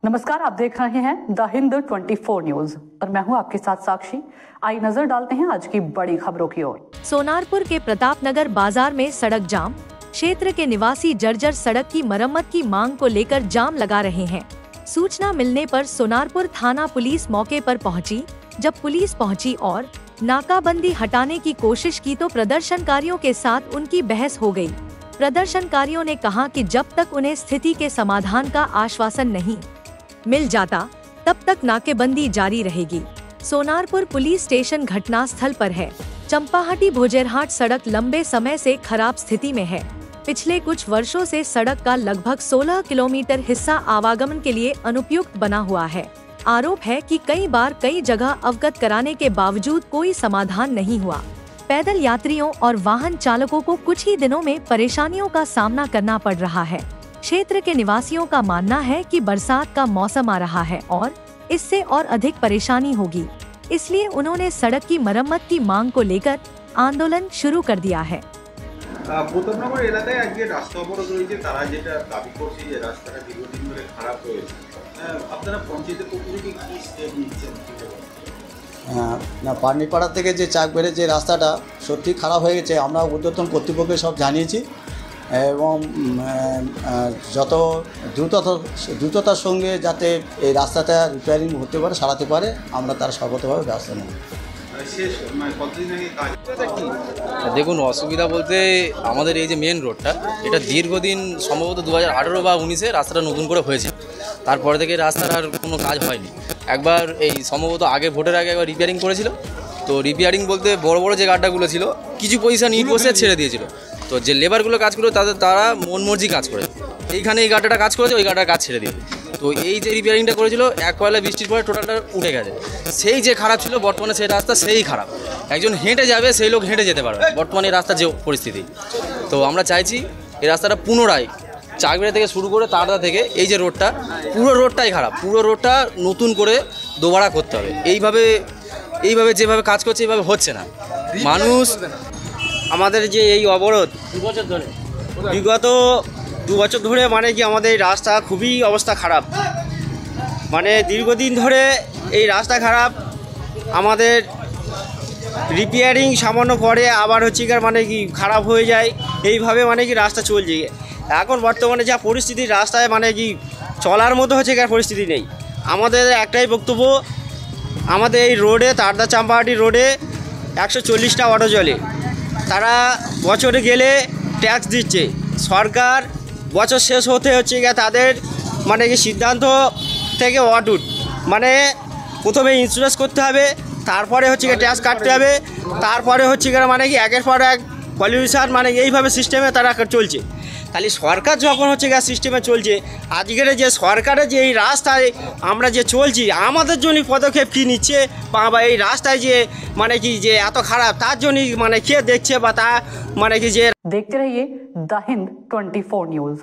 नमस्कार, आप देख रहे हैं द हिंद 24 न्यूज और मैं हूं आपके साथ साक्षी। आई नजर डालते हैं आज की बड़ी खबरों की ओर। सोनारपुर के प्रतापनगर बाजार में सड़क जाम। क्षेत्र के निवासी जर्जर सड़क की मरम्मत की मांग को लेकर जाम लगा रहे हैं। सूचना मिलने पर सोनारपुर थाना पुलिस मौके पर पहुंची। जब पुलिस पहुंची और नाकाबंदी हटाने की कोशिश की तो प्रदर्शनकारियों के साथ उनकी बहस हो गई। प्रदर्शनकारियों ने कहा कि जब तक उन्हें स्थिति के समाधान का आश्वासन नहीं मिल जाता तब तक नाकेबंदी जारी रहेगी। सोनारपुर पुलिस स्टेशन घटनास्थल पर है। चंपाहाटी भोजेरहाट सड़क लंबे समय से खराब स्थिति में है। पिछले कुछ वर्षों से सड़क का लगभग 16 किलोमीटर हिस्सा आवागमन के लिए अनुपयुक्त बना हुआ है। आरोप है कि कई बार कई जगह अवगत कराने के बावजूद कोई समाधान नहीं हुआ। पैदल यात्रियों और वाहन चालकों को कुछ ही दिनों में परेशानियों का सामना करना पड़ रहा है। क्षेत्र के निवासियों का मानना है कि बरसात का मौसम आ रहा है और इससे और अधिक परेशानी होगी, इसलिए उन्होंने सड़क की मरम्मत की मांग को लेकर आंदोलन शुरू कर दिया है। প্রতাপনগর এলাকায় আজকে রাস্তা অবরোধ হয়েছে, তারা যেটা দাবি করছে যে রাস্তাটা দীর্ঘদিন ধরে খারাপ হয়েছে। আপনারা পঞ্চায়েতের পক্ষ থেকে কি স্টেপ নিচ্ছেন? না, পানিপাড়া থেকে যে চাকবেড়ে যে রাস্তাটা সত্যি খারাপ হয়ে গেছে, আমরা ঊর্ধ্বতন কর্তৃপক্ষকে সব জানিয়েছি এবং যত দ্রুততার সঙ্গে যাতে এই রাস্তাটা রিপেয়ারিং হতে পারে, সারাতে পারে, আমরা তার সর্বতভাবে ব্যবস্থা নেব। দেখুন, অসুবিধা বলতে আমাদের এই যে মেন রোডটা, এটা দীর্ঘদিন সম্ভবত 2018 বা 19-এ রাস্তাটা নতুন করে হয়েছে। তারপরে থেকে রাস্তার আর কোনো কাজ হয়নি। একবার এই সম্ভবত আগে ভোটের আগে একবার রিপেয়ারিং করেছিল। তো রিপেয়ারিং বলতে বড় বড় যে গাড্ডাগুলো ছিল কিছু পয়সা নিয়ে বসে ছেড়ে দিয়েছিল। তো যে লেবারগুলো কাজ করে তারা মন মর্জি কাজ করে, এইখানে এই গাড্ডাটা কাজ করেছে, ওই গাড্ডার কাজ ছেড়ে দিয়েছে। তো এই যে রিপেয়ারিংটা করেছিল, এক পয়লা বৃষ্টির পরে টোটালটা উঠে গেছে। সেই যে খারাপ ছিল, বর্তমানে সেই রাস্তা সেই খারাপ। একজন হেঁটে যাবে, সেই লোক হেঁটে যেতে পারবে বর্তমানে এই রাস্তার যে পরিস্থিতি। তো আমরা চাইছি এই রাস্তাটা পুনরায় চাকবেড়া থেকে শুরু করে তারদা থেকে এই যে রোডটা, পুরো রোডটাই খারাপ, পুরো রোডটা নতুন করে দোবারা করতে হবে। এইভাবে যেভাবে কাজ করছে এইভাবে হচ্ছে না। মানুষ আমাদের যে এই অবরোধ বিগত 2 বছর ধরে মানে কি আমাদের এই রাস্তা খুবই অবস্থা খারাপ, মানে দীর্ঘদিন ধরে এই রাস্তা খারাপ। আমাদের রিপেয়ারিং সামান্য করে আবার হচ্ছে কি মানে কি খারাপ হয়ে যায়, এইভাবে মানে কি রাস্তা চলছে। এখন বর্তমানে যা পরিস্থিতি, রাস্তায় মানে কি চলার মতো হচ্ছে কি পরিস্থিতি নেই। আমাদের একটাই বক্তব্য, আমাদের এই রোডে তারদা চাম্পাহাটি রোডে 140টা অটো চলে। তারা বছরে গেলে ট্যাক্স দিচ্ছে। সরকার বছর শেষ হতে হচ্ছে গিয়ে তাদের মানে কি সিদ্ধান্ত থেকে অটুট, মানে প্রথমে ইন্স্যুরেন্স করতে হবে, তারপরে হচ্ছে গিয়ে ট্যাক্স কাটতে হবে, তারপরে হচ্ছে গিয়ে মানে কি একের পর এক পলিউশন, মানে এইভাবে সিস্টেমে তারা চলছে। তাহলে সরকার যখন হচ্ছে গিয়ে সিস্টেমে চলছে, আজকের যে সরকারের যে এই রাস্তায় আমরা যে চলছি, আমাদের জন্য পদক্ষেপ কী নিচ্ছে বা এই রাস্তায় যে মানে কি যে এত খারাপ, তার জন্যই মানে কে দেখছে বা তা মানে কি যে। देखते रहिए द हिंद 24 न्यूज।